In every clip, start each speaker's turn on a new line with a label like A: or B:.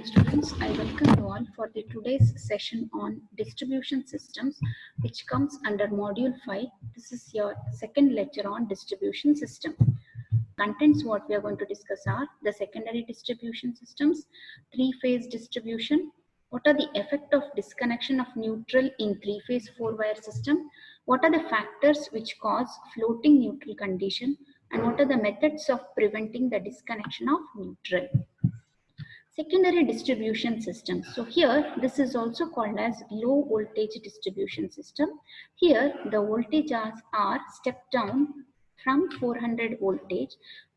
A: dear students, I welcome you all for the today's session on distribution systems, which comes under module 5. This is your second lecture on distribution system. Contents what we are going to discuss are the secondary distribution systems, three-phase distribution, what are the effect of disconnection of neutral in three-phase four-wire system, what are the factors which cause floating neutral condition, and what are the methods of preventing the disconnection of neutral. Secondary distribution system. So here this is also called as low voltage distribution system. Here the voltages are stepped down from 400 voltage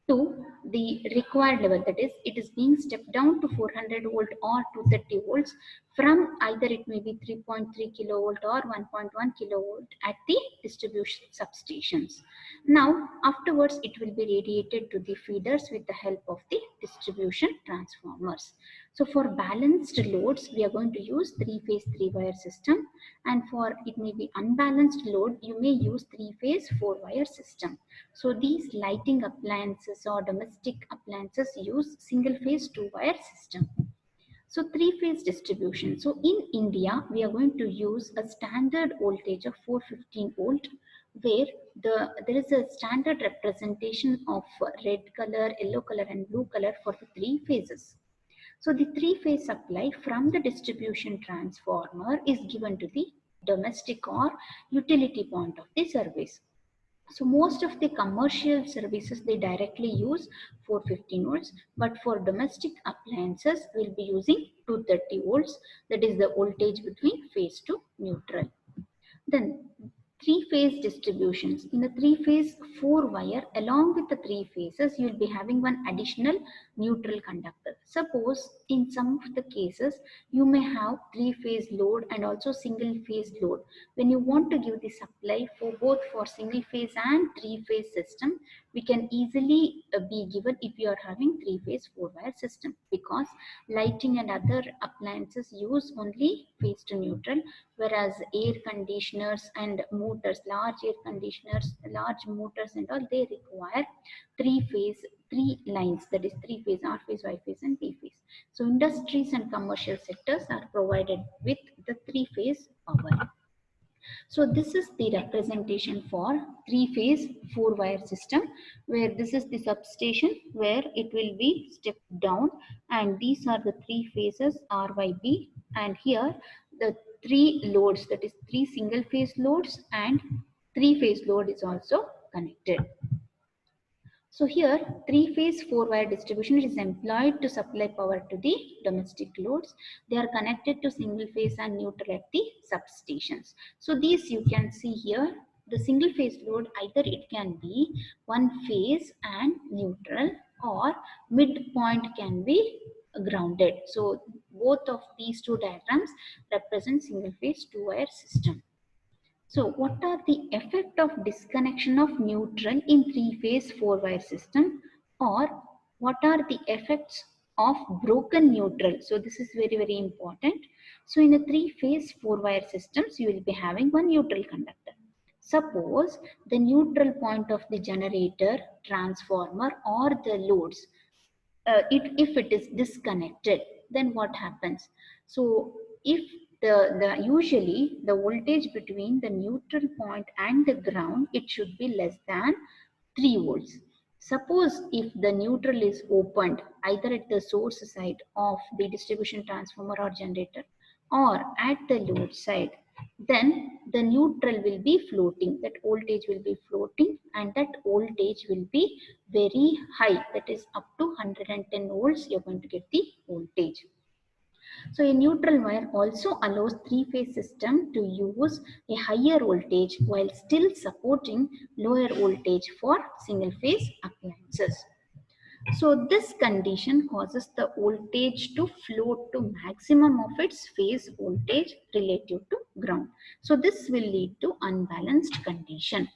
A: to the required level, that is it is being stepped down to 400 volt or 230 volts from either it may be 3.3 kilovolt or 1.1 kilovolt at the distribution substations. Now afterwards it will be radiated to the feeders with the help of the distribution transformers. So for balanced loads we are going to use three-phase three-wire system, and for it may be unbalanced load you may use three-phase four-wire system. So these lighting appliances or domestic appliances use single-phase two-wire system. So three-phase distribution. So in India, we are going to use a standard voltage of 415 volt, where there is a standard representation of red color, yellow color, and blue color for the three phases. So the three-phase supply from the distribution transformer is given to the domestic or utility point of the service. So most of the commercial services they directly use 415 volts, but for domestic appliances we'll be using 230 volts, that is the voltage between phase to neutral. Then three-phase distributions. In the three-phase four-wire, along with the three phases, you will be having one additional neutral conductor. Suppose in some of the cases, you may have three-phase load and also single-phase load. When you want to give the supply for both for single-phase and three-phase system, we can easily be given if you are having three-phase four-wire system, because lighting and other appliances use only phase to neutral, whereas air conditioners and motors, large air conditioners, large motors and all, they require three lines, that is three phase, R phase, Y phase and B phase. So industries and commercial sectors are provided with the three phase power. So this is the representation for three-phase four-wire system, where this is the substation where it will be stepped down, and these are the three phases RYB, and here the three loads, that is three single-phase loads and three-phase load is also connected. So here three-phase four-wire distribution is employed to supply power to the domestic loads. They are connected to single-phase and neutral at the substations. So these you can see here, the single-phase load, either it can be one phase and neutral, or midpoint can be grounded. So both of these two diagrams represent single-phase two-wire system. So what are the effect of disconnection of neutral in three-phase four-wire system, or what are the effects of broken neutral? So this is very, very important. So in a three-phase four-wire systems, you will be having one neutral conductor. Suppose the neutral point of the generator, transformer or the loads, if it is disconnected, then what happens? So if usually the voltage between the neutral point and the ground, it should be less than 3 volts. Suppose if the neutral is opened either at the source side of the distribution transformer or generator or at the load side, then the neutral will be floating, that voltage will be floating, and that voltage will be very high, that is up to 110 volts you're going to get the voltage. So a neutral wire also allows three-phase system to use a higher voltage while still supporting lower voltage for single-phase appliances. So this condition causes the voltage to float to maximum of its phase voltage relative to ground. So this will lead to unbalanced condition.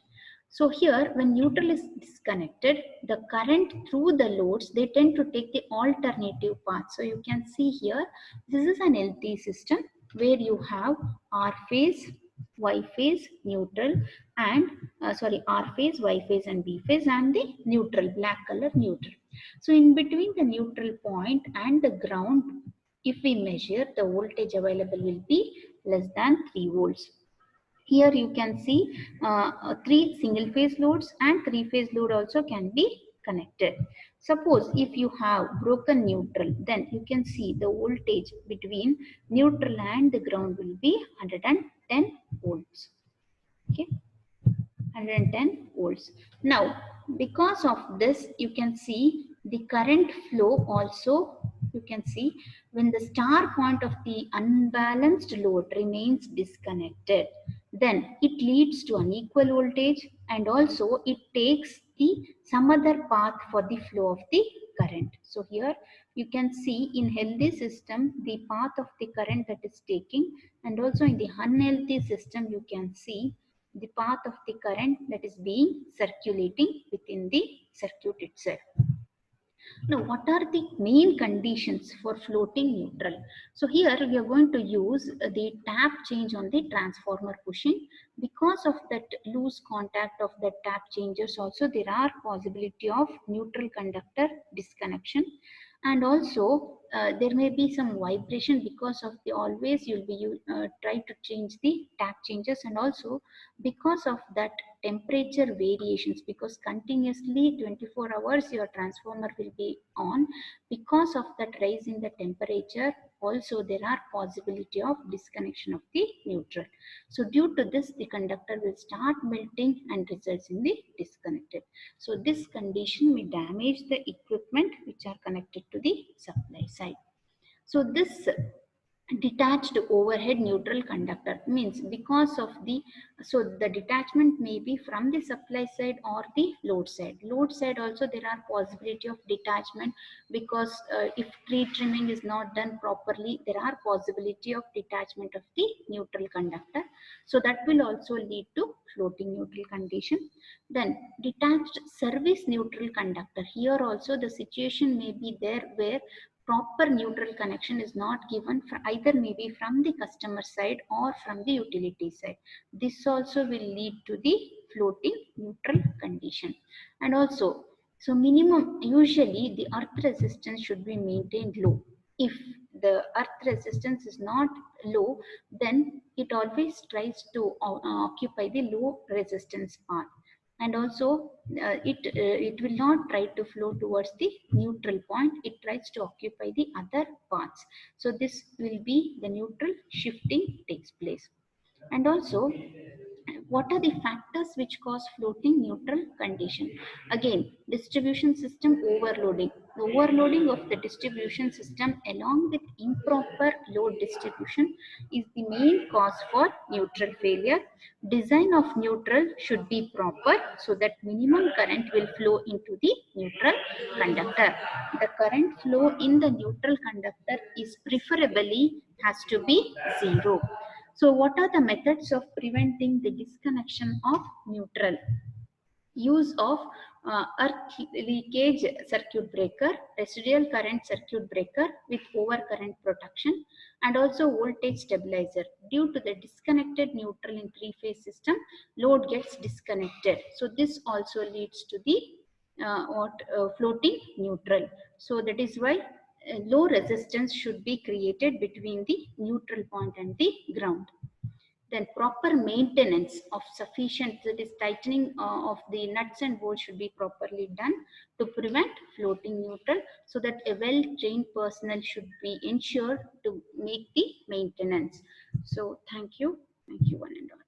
A: So here when neutral is disconnected, the current through the loads, they tend to take the alternative path. So you can see here, this is an LT system where you have R phase, Y phase, neutral, and R phase, Y phase and B phase, and the neutral, black color neutral. So in between the neutral point and the ground, If we measure, the voltage available will be less than 3 volts. Here you can see 3 single phase loads and 3 phase load also can be connected. Suppose if you have broken neutral, then you can see the voltage between neutral and the ground will be 110 volts. Okay, 110 volts. Now, because of this, you can see the current flow also. You can see when the star point of the unbalanced load remains disconnected, then it leads to unequal voltage, and also it takes the some other path for the flow of the current. So here you can see in healthy system the path of the current that is taking, and also in the unhealthy system you can see the path of the current that is being circulating within the circuit itself. Now, what are the main conditions for floating neutral? So here we are going to use the tap change on the transformer pushing. Because of that loose contact of the tap changers also, there are possibility of neutral conductor disconnection, and also there may be some vibration because of the always you'll be try to change the tap changes, and also because of that temperature variations, because continuously 24 hours your transformer will be on. Because of that rise in the temperature also, there are possibility of disconnection of the neutral. So due to this, the conductor will start melting and results in the disconnected. So this condition may damage the equipment which are connected to the supply side. So this detached overhead neutral conductor means because of the, so the detachment may be from the supply side or the load side. Load side also there are possibility of detachment, because if tree trimming is not done properly, there are possibility of detachment of the neutral conductor. So that will also lead to floating neutral condition. Then detached service neutral conductor, here also the situation may be there where proper neutral connection is not given for either maybe from the customer side or from the utility side. This also will lead to the floating neutral condition. And also, so minimum, usually the earth resistance should be maintained low. If the earth resistance is not low, then it always tries to occupy the low resistance path. And also it will not try to flow towards the neutral point, it tries to occupy the other paths. So this will be the neutral shifting takes place. And also, what are the factors which cause floating neutral condition? Again, distribution system overloading. The overloading of the distribution system along with improper load distribution is the main cause for neutral failure. Design of neutral should be proper so that minimum current will flow into the neutral conductor. The current flow in the neutral conductor is preferably has to be zero. So what are the methods of preventing the disconnection of neutral? Use of earth leakage circuit breaker, residual current circuit breaker with overcurrent protection, and also voltage stabilizer. Due to the disconnected neutral in three-phase system, load gets disconnected. So this also leads to the floating neutral. So that is why low resistance should be created between the neutral point and the ground. Then proper maintenance of sufficient, that is tightening of the nuts and bolts should be properly done to prevent floating neutral, so that a well trained personnel should be ensured to make the maintenance. So thank you one and all.